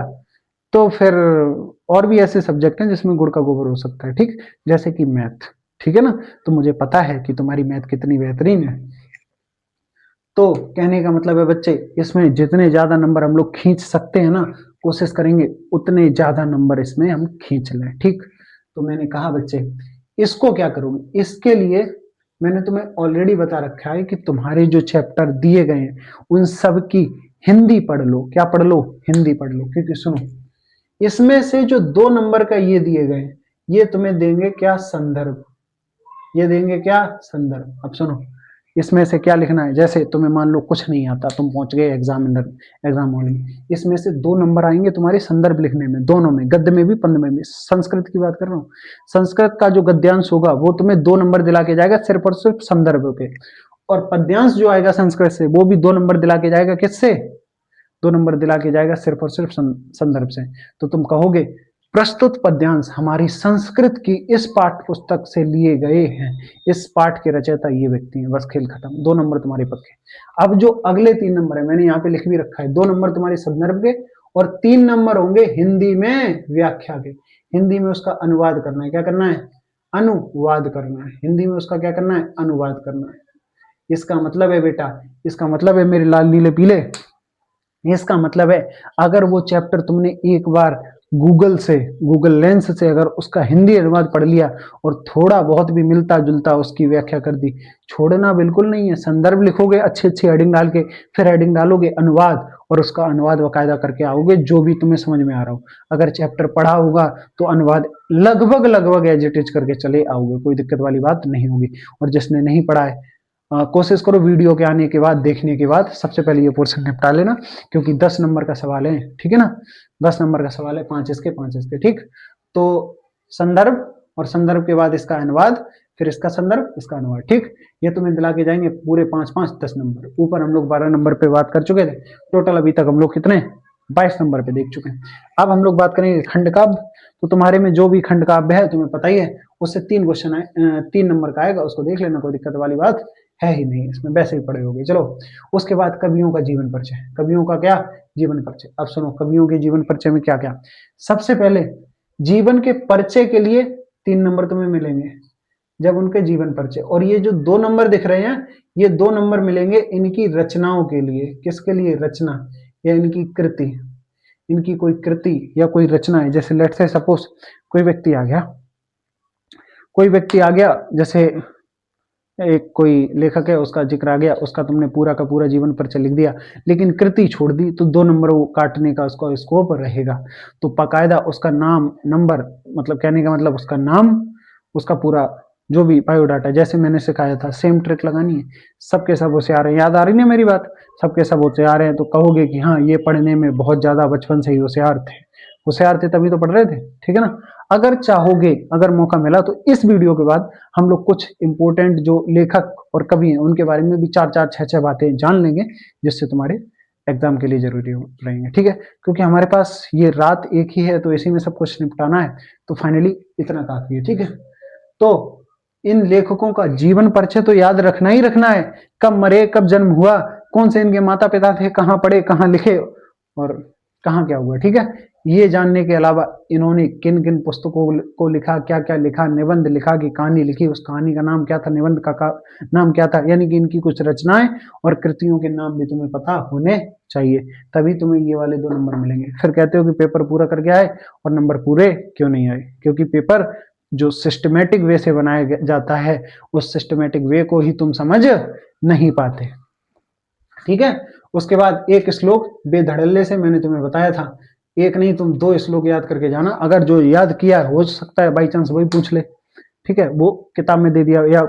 तो फिर और भी ऐसे सब्जेक्ट हैं जिसमें गुड़ का गोबर हो सकता है, ठीक, जैसे कि मैथ, ठीक है ना। तो मुझे पता है कि तुम्हारी मैथ कितनी बेहतरीन है। तो कहने का मतलब है बच्चे, इसमें जितने ज्यादा नंबर हम लोग खींच सकते हैं ना, कोशिश करेंगे उतने ज्यादा नंबर इसमें हम खींच लें, ठीक। तो मैंने कहा बच्चे, इसको क्या करोगे, इसके लिए मैंने तुम्हें ऑलरेडी बता रखा है कि तुम्हारे जो चैप्टर दिए गए हैं उन सब की हिंदी पढ़ लो। क्या पढ़ लो, हिंदी पढ़ लो। क्योंकि सुनो, इसमें से जो 2 नंबर का ये दिए गए, ये तुम्हें देंगे क्या, संदर्भ। ये देंगे क्या, संदर्भ। अब सुनो, इसमें से क्या लिखना है, जैसे तुम्हें मान लो कुछ नहीं आता, तुम पहुंच गए एग्जाम हॉल में, इसमें से 2 नंबर आएंगे तुम्हारे संदर्भ लिखने में, दोनों में, गद्य में भी पद्य में भी। संस्कृत की बात कर रहा हूँ, संस्कृत का जो गद्यांश होगा वो तुम्हें 2 नंबर दिला के जाएगा सिर्फ और सिर्फ संदर्भ के, और पद्यांश जो आएगा संस्कृत से वो भी 2 नंबर दिला के जाएगा, किससे, 2 नंबर दिला के जाएगा सिर्फ और सिर्फ संदर्भ से। तो तुम कहोगे प्रस्तुत पद्यांश हमारी संस्कृत की इस पाठ्य पुस्तक से लिए गए हैं, इस पाठ के रचयिता ये व्यक्ति हैं, बस खेल खत्म, 2 नंबर तुम्हारे पक्के। अब जो अगले 3 नंबर है, मैंने यहाँ पे लिख भी रखा है, 2 नंबर तुम्हारे संदर्भ के और 3 नंबर होंगे हिंदी में व्याख्या के। हिंदी में उसका अनुवाद करना है, क्या करना है, अनुवाद करना है, हिंदी में उसका क्या करना है, अनुवाद करना है। इसका मतलब है बेटा, इसका मतलब है मेरे लाल नीले पीले, इसका मतलब है अगर वो चैप्टर तुमने एक बार गूगल लेंस से अगर उसका हिंदी अनुवाद पढ़ लिया और थोड़ा बहुत भी मिलता जुलता उसकी व्याख्या कर दी, छोड़ना बिल्कुल नहीं है। संदर्भ लिखोगे अच्छी अच्छी हेडिंग डाल के, फिर हेडिंग डालोगे अनुवाद, और उसका अनुवाद बाकायदा करके आओगे जो भी तुम्हें समझ में आ रहा हो। अगर चैप्टर पढ़ा होगा तो अनुवाद लगभग लगभग एज इट इज करके चले आओगे, कोई दिक्कत वाली बात नहीं होगी। और जिसने नहीं पढ़ा है, कोशिश करो वीडियो के आने के बाद, देखने के बाद सबसे पहले ये पोर्शन निपटा लेना, क्योंकि 10 नंबर का सवाल है, ठीक है ना। 10 नंबर का सवाल है, 5 इसके 5 इसके, ठीक। तो संदर्भ, और संदर्भ के बाद इसका अनुवाद, फिर इसका संदर्भ, इसका अनुवाद, ठीक। ये तुम्हें दिला के जाएंगे पूरे 5 5 10 नंबर। ऊपर हम लोग 12 नंबर पे बात कर चुके थे, टोटल अभी तक हम लोग कितने, 22 नंबर पे देख चुके हैं। अब हम लोग बात करेंगे खंड काव्य। तो तुम्हारे में जो भी खंड काव्य है तुम्हें पता ही है, उससे 3 क्वेश्चन आए, 3 नंबर का आएगा, उसको देख लेना, कोई दिक्कत वाली बात है ही नहीं, इसमें वैसे ही पढ़े होगे। चलो, उसके बाद कवियों का जीवन परिचय, कवियों का क्या, जीवन परिचय। अब सुनो, कवियों के जीवन परिचय में क्या क्या, सबसे पहले जीवन के परिचय के लिए 3 नंबर तुम्हें मिलेंगे, जब उनके जीवन परिचय। और ये जो 2 नंबर दिख रहे हैं, ये 2 नंबर मिलेंगे इनकी रचनाओं के लिए। किसके लिए, रचना या इनकी कृति, इनकी कोई कृति या कोई रचना है। जैसे लेट्स से सपोज कोई व्यक्ति आ गया, जैसे एक कोई लेखक है, उसका जिक्र आ गया, उसका तुमने पूरा का पूरा जीवन परिचय लिख दिया, लेकिन कृति छोड़ दी, तो 2 नंबर वो काटने का उसका स्कोप रहेगा। तो बाकायदा उसका नाम, नंबर, मतलब कहने का मतलब उसका नाम, उसका पूरा जो भी बायोडाटा, जैसे मैंने सिखाया था सेम ट्रिक लगानी है। सबके सब होशियार हैं, याद आ रही है मेरी बात, सबके सब होशियार हैं, तो कहोगे कि हाँ ये पढ़ने में बहुत ज्यादा बचपन से ही होशियार थे तभी तो पढ़ रहे थे, ठीक है ना। अगर चाहोगे, अगर मौका मिला तो इस वीडियो के बाद हम लोग कुछ इंपोर्टेंट जो लेखक और कवि हैं उनके बारे में भी 4 4 6 6 बातें जान लेंगे, जिससे तुम्हारे एग्जाम के लिए जरूरी रहेंगे, ठीक है। क्योंकि हमारे पास ये रात एक ही है, तो इसी में सब कुछ निपटाना है, तो फाइनली इतना काफी है, ठीक है। तो इन लेखकों का जीवन परिचय तो याद रखना ही रखना है, कब मरे, कब जन्म हुआ, कौन से इनके माता पिता थे, कहाँ पढ़े, कहाँ लिखे और कहाँ क्या हुआ, ठीक है। ये जानने के अलावा इन्होंने किन किन पुस्तकों को लिखा, क्या क्या लिखा, निबंध लिखा कि कहानी लिखी, उस कहानी का नाम क्या था, निबंध का नाम क्या था, यानी कि इनकी कुछ रचनाएं और कृतियों के नाम भी तुम्हें पता होने चाहिए, तभी तुम्हें ये वाले 2 नंबर मिलेंगे। फिर कहते हो कि पेपर पूरा करके आए और नंबर पूरे क्यों नहीं आए, क्योंकि पेपर जो सिस्टमेटिक वे से बनाया जाता है, उस सिस्टमेटिक वे को ही तुम समझ नहीं पाते, ठीक है। उसके बाद एक श्लोक बेधड़ल्ले से, मैंने तुम्हें बताया था, एक नहीं तुम 2 श्लोक याद करके जाना। अगर जो याद किया हो सकता है बाई चांस वही पूछ ले, ठीक है, वो किताब में दे दिया या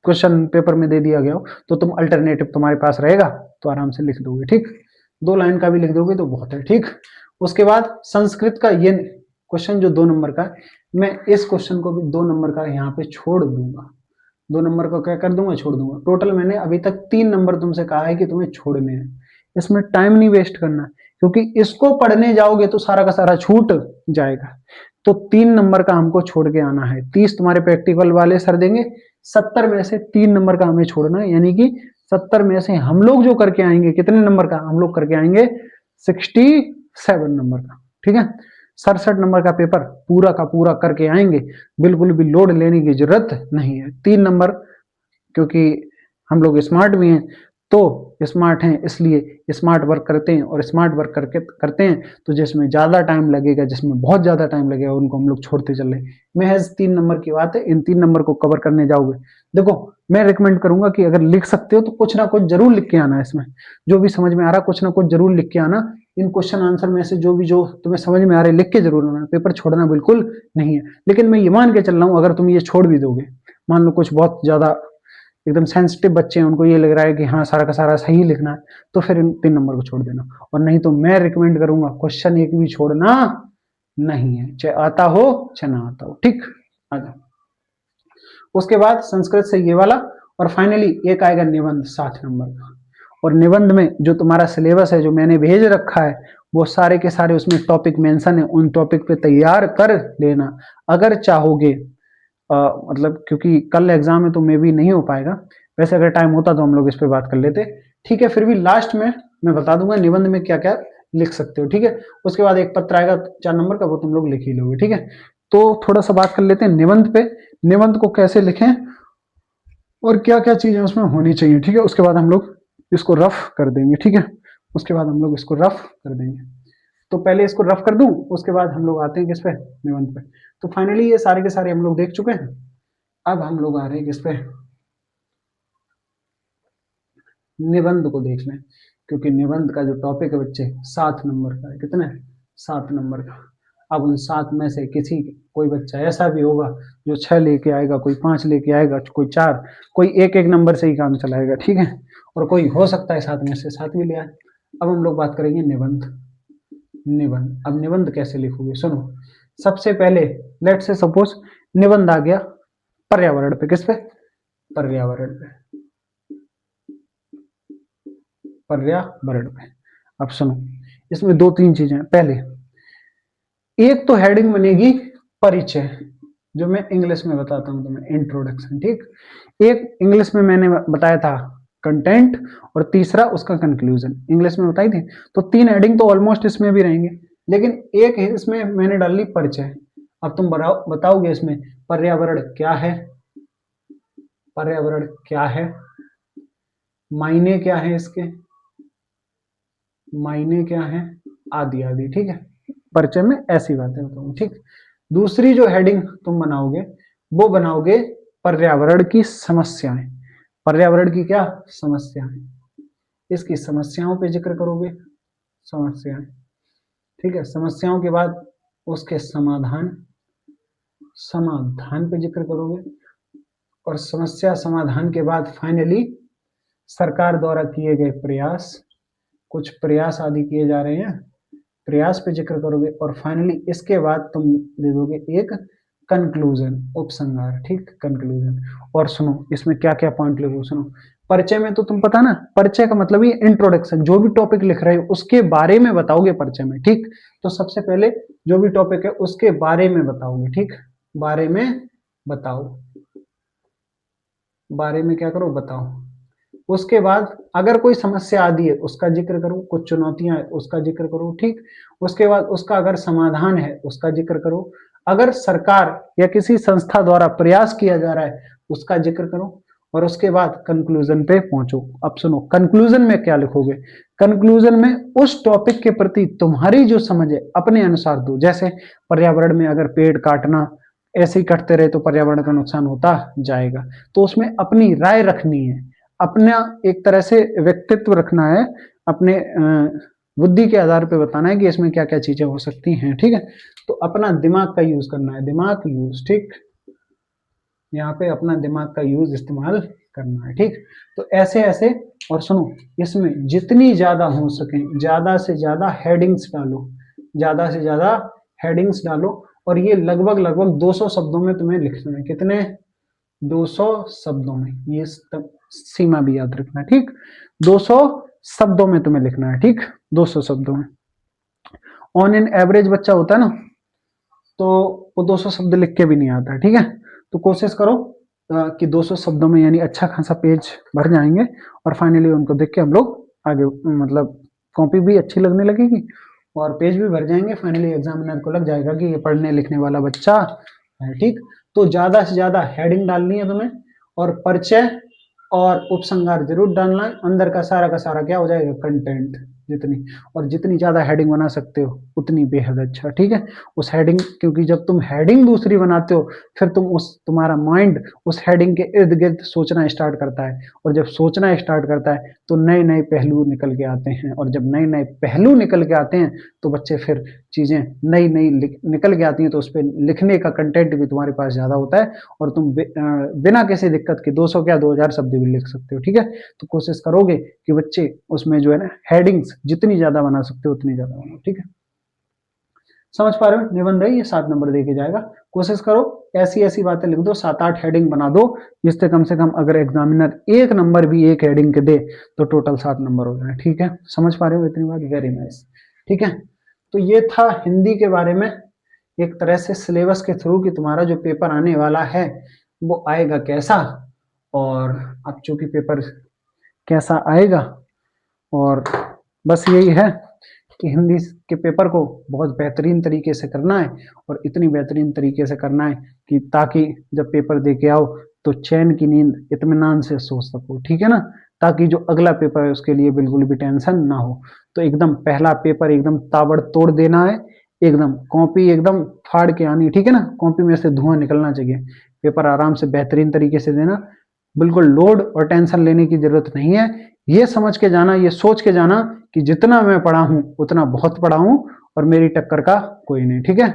क्वेश्चन पेपर में दे दिया गया हो, तो तुम अल्टरनेटिव तुम्हारे पास रहेगा तो आराम से लिख दोगे, ठीक। 2 लाइन का भी लिख दोगे तो बहुत है, ठीक। उसके बाद संस्कृत का ये क्वेश्चन जो 2 नंबर का, मैं इस क्वेश्चन को भी 2 नंबर का यहाँ पे छोड़ दूंगा, 2 नंबर को क्या कर दूंगा, छोड़ दूंगा। टोटल मैंने अभी तक 3 नंबर तुमसे कहा है कि तुम्हें छोड़ने हैं, इसमें टाइम नहीं वेस्ट करना, क्योंकि इसको पढ़ने जाओगे तो सारा का सारा छूट जाएगा। तो 3 नंबर का हमको छोड़ के आना है। 30 तुम्हारे प्रैक्टिकल वाले सर देंगे, 70 में से 3 नंबर का हमें छोड़ना है, यानी कि 70 में से हम लोग जो करके आएंगे, कितने नंबर का हम लोग करके आएंगे, 67 नंबर का, ठीक है। 67 नंबर का पेपर पूरा का पूरा करके आएंगे, बिल्कुल भी लोड लेने की जरूरत नहीं है। 3 नंबर, क्योंकि हम लोग स्मार्ट भी हैं, तो स्मार्ट हैं इसलिए स्मार्ट वर्क करते हैं, और स्मार्ट वर्क करके करते हैं तो जिसमें ज़्यादा टाइम लगेगा, जिसमें बहुत ज़्यादा टाइम लगेगा, उनको हम लोग छोड़ते चल रहे। महज 3 नंबर की बात है, इन 3 नंबर को कवर करने जाओगे। देखो, मैं रिकमेंड करूंगा कि अगर लिख सकते हो तो कुछ ना कुछ जरूर लिख के आना। इसमें जो भी समझ में आ रहा कुछ ना कुछ जरूर लिख के आना। इन क्वेश्चन आंसर में से जो तुम्हें समझ में आ रहे लिख के जरूर आना, पेपर छोड़ना बिल्कुल नहीं है। लेकिन मैं ये मान के चल रहा हूँ, अगर तुम ये छोड़ भी दोगे, मान लो कुछ बहुत ज्यादा एकदम सेंसिटिव बच्चे हैं, उनको ये लग रहा है कि हाँ सारा का सारा सही लिखना है, तो फिर इन 3 नंबर को छोड़ देना। और नहीं तो मैं रिकमेंड करूंगा क्वेश्चन एक भी छोड़ना नहीं है, चाहे आता हो चाहे ना आता हो। ठीक, आ जाओ। उसके बाद संस्कृत से ये वाला, और फाइनली एक आएगा निबंध 60 नंबर का। और निबंध में जो तुम्हारा सिलेबस है, जो मैंने भेज रखा है, वो सारे के सारे उसमें टॉपिक मेंशन है, उन टॉपिक पे तैयार कर लेना अगर चाहोगे। मतलब क्योंकि कल एग्जाम है तो मे भी नहीं हो पाएगा, वैसे अगर टाइम होता तो हम लोग इस पे बात कर लेते। ठीक है, फिर भी लास्ट में मैं बता दूंगा निबंध में क्या क्या लिख सकते हो। ठीक है, उसके बाद एक पत्र आएगा 4 नंबर का, वो तुम लोग लिख ही लोगे। ठीक है, तो थोड़ा सा बात कर लेते हैं निबंध पे, निबंध को कैसे लिखें और क्या क्या चीजें उसमें होनी चाहिए। ठीक है, उसके बाद हम लोग इसको रफ कर देंगे। ठीक है, उसके बाद हम लोग इसको रफ कर देंगे। तो पहले इसको रफ कर दूं, उसके बाद हम लोग आते हैं किस पे, निबंध पे। तो फाइनली ये सारे के सारे हम लोग देख चुके हैं। अब हम लोग आ रहे हैं किस पे, निबंध को देख लें, क्योंकि निबंध का जो टॉपिक है बच्चे 7 नंबर का है। कितने, 7 नंबर का। अब उन 7 में से किसी कोई बच्चा ऐसा भी होगा जो 6 लेके आएगा, कोई 5 लेके आएगा, कोई 4, कोई एक एक नंबर से ही काम चलाएगा। ठीक है, और कोई हो सकता है 7 में से 7 भी ले आए। अब हम लोग बात करेंगे निबंध। निबंध, अब निबंध कैसे लिखोगे सुनो। सबसे पहले लेट से सपोज निबंध आ गया पर्यावरण पे। किस पे, पर्यावरण पे, पर्यावरण पे। अब सुनो, इसमें 2-3 चीजें हैं। पहले एक तो हेडिंग बनेगी परिचय, जो मैं इंग्लिश में बताता हूं तुम्हें, इंट्रोडक्शन। ठीक, एक इंग्लिश में मैंने बताया था कंटेंट, और तीसरा उसका कंक्लूजन, इंग्लिश में बताई थी। तो 3 हेडिंग तो ऑलमोस्ट इसमें भी रहेंगे, लेकिन एक इसमें मैंने डाल ली परिचय। अब तुम बताओगे इसमें पर्यावरण क्या है, पर्यावरण क्या है, मायने क्या है इसके, मायने क्या है, आदि आदि। ठीक है, परिचय में ऐसी बातें बताऊंगा। ठीक, दूसरी जो हेडिंग तुम बनाओगे वो बनाओगे पर्यावरण की समस्याएं। पर्यावरण की क्या समस्याएं, इसकी समस्याओं पे जिक्र करोगे, समस्याएं। ठीक है, समस्याओं के बाद उसके समाधान, समाधान पे जिक्र करोगे, और समस्या समाधान के बाद फाइनली सरकार द्वारा किए गए प्रयास, कुछ प्रयास आदि किए जा रहे हैं, प्रयास पे जिक्र करोगे, और फाइनली इसके बाद तुम दे दोगे एक कंक्लूजन, उपसंहार। ठीक, कंक्लूजन। और सुनो इसमें क्या क्या पॉइंट लिखो। सुनो, परिचय में तो तुम पता ना, परिचय का मतलब ये इंट्रोडक्शन, जो भी टॉपिक लिख रहे हो उसके बारे में बताओगे परिचय में। ठीक, तो सबसे पहले जो भी टॉपिक है उसके बारे में बताओगे। ठीक, बारे में बताओ, बारे में क्या करो, बताओ। उसके बाद अगर कोई समस्या आदि है उसका जिक्र करो, कुछ चुनौतियां है उसका जिक्र करो। ठीक, उसके बाद उसका अगर समाधान है उसका जिक्र करो, अगर सरकार या किसी संस्था द्वारा प्रयास किया जा रहा है उसका जिक्र करो, और उसके बाद कंक्लूजन पे पहुंचो। अब सुनो, कंक्लूजन में क्या लिखोगे। कंक्लूजन में उस टॉपिक के प्रति तुम्हारी जो समझ है अपने अनुसार दो। जैसे पर्यावरण में अगर पेड़ काटना ऐसे ही कटते रहे तो पर्यावरण का नुकसान होता जाएगा, तो उसमें अपनी राय रखनी है, अपना एक तरह से व्यक्तित्व रखना है, अपने बुद्धि के आधार पे बताना है कि इसमें क्या क्या चीजें हो सकती हैं। ठीक है, तो अपना दिमाग का यूज करना है, दिमाग यूज। ठीक, यहाँ पे अपना दिमाग का यूज इस्तेमाल करना है। ठीक, तो ऐसे ऐसे। और सुनो, इसमें जितनी ज्यादा हो सके ज्यादा से ज्यादा हेडिंग्स डालो, ज्यादा से ज्यादा हेडिंग्स डालो, और ये लगभग लगभग 200 शब्दों में तुम्हें लिखना है। कितने, 200 शब्दों में, ये सीमा भी याद रखना। ठीक, 200 शब्दों में तुम्हें लिखना है। ठीक, 200 शब्दों में। ऑन एन एवरेज बच्चा होता है ना, तो वो 200 शब्द लिख के भी नहीं आता। ठीक है, तो कोशिश करो कि 200 शब्दों में, यानी अच्छा खासा पेज भर जाएंगे, और फाइनली उनको देख के हम लोग आगे, मतलब कॉपी भी अच्छी लगने लगेगी और पेज भी भर जाएंगे, फाइनली एग्जामिनर को लग जाएगा कि ये पढ़ने लिखने वाला बच्चा है। ठीक, तो ज्यादा से ज्यादा हेडिंग डालनी है तुम्हें, और परिचय और उपसंहार जरूर डालना है। अंदर का सारा क्या हो जाएगा, कंटेंट। जितनी और जितनी ज्यादा हेडिंग बना सकते हो उतनी बेहद अच्छा। ठीक है, उस हेडिंग, क्योंकि जब तुम हेडिंग दूसरी बनाते हो फिर तुम्हारा माइंड उस हेडिंग के इर्द गिर्द सोचना स्टार्ट करता है, और जब सोचना स्टार्ट करता है तो नए नए पहलू निकल के आते हैं, और जब नए नए पहलू निकल के आते हैं तो बच्चे फिर चीजें नई नई निकल के आती हैं, तो उस पर लिखने का कंटेंट भी तुम्हारे पास ज्यादा होता है, और तुम बिना किसी दिक्कत के 200 क्या 2000 शब्द भी लिख सकते हो। ठीक है, तो कोशिश करोगे कि बच्चे उसमें जो है ना हेडिंग्स जितनी ज्यादा बना सकते हो उतनी ज्यादा बनाओ। ठीक है, समझ पा रहे हो, निबंध है ये 7 नंबर देके जाएगा। कोशिश करो ऐसी ऐसी बातें लिख दो, 7-8 हेडिंग बना दो, जिससे कम से कम अगर एग्जामिनर 1 नंबर भी एक हेडिंग के दे तो टोटल 7 नंबर हो जाए। ठीक है, समझ पा रहे हो इतनी बात, वेरी नाइस। ठीक है, तो ये था हिंदी के बारे में, एक तरह से सिलेबस के थ्रू कि तुम्हारा जो पेपर आने वाला है वो आएगा कैसा, और अब चूंकि पेपर कैसा आएगा, और बस यही है कि हिंदी के पेपर को बहुत बेहतरीन तरीके से करना है, और इतनी बेहतरीन तरीके से करना है कि ताकि जब पेपर दे के आओ तो चैन की नींद इत्मीनान से सो सको। ठीक है ना, ताकि जो अगला पेपर है उसके लिए बिल्कुल भी टेंशन ना हो। तो एकदम पहला पेपर एकदम ताबड़तोड़ देना है, एकदम कॉपी एकदम फाड़ के आनी। ठीक है ना, कॉपी में से धुआं निकलना चाहिए। पेपर आराम से बेहतरीन तरीके से देना, बिल्कुल लोड और टेंशन लेने की जरूरत नहीं है। ये समझ के जाना, ये सोच के जाना कि जितना मैं पढ़ा हूं उतना बहुत पढ़ा हूं, और मेरी टक्कर का कोई नहीं। ठीक है,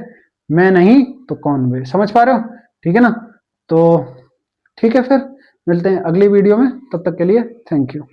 मैं नहीं तो कौन वे, समझ पा रहे हो। ठीक है ना, तो ठीक है, फिर मिलते हैं अगली वीडियो में, तब तक के लिए थैंक यू।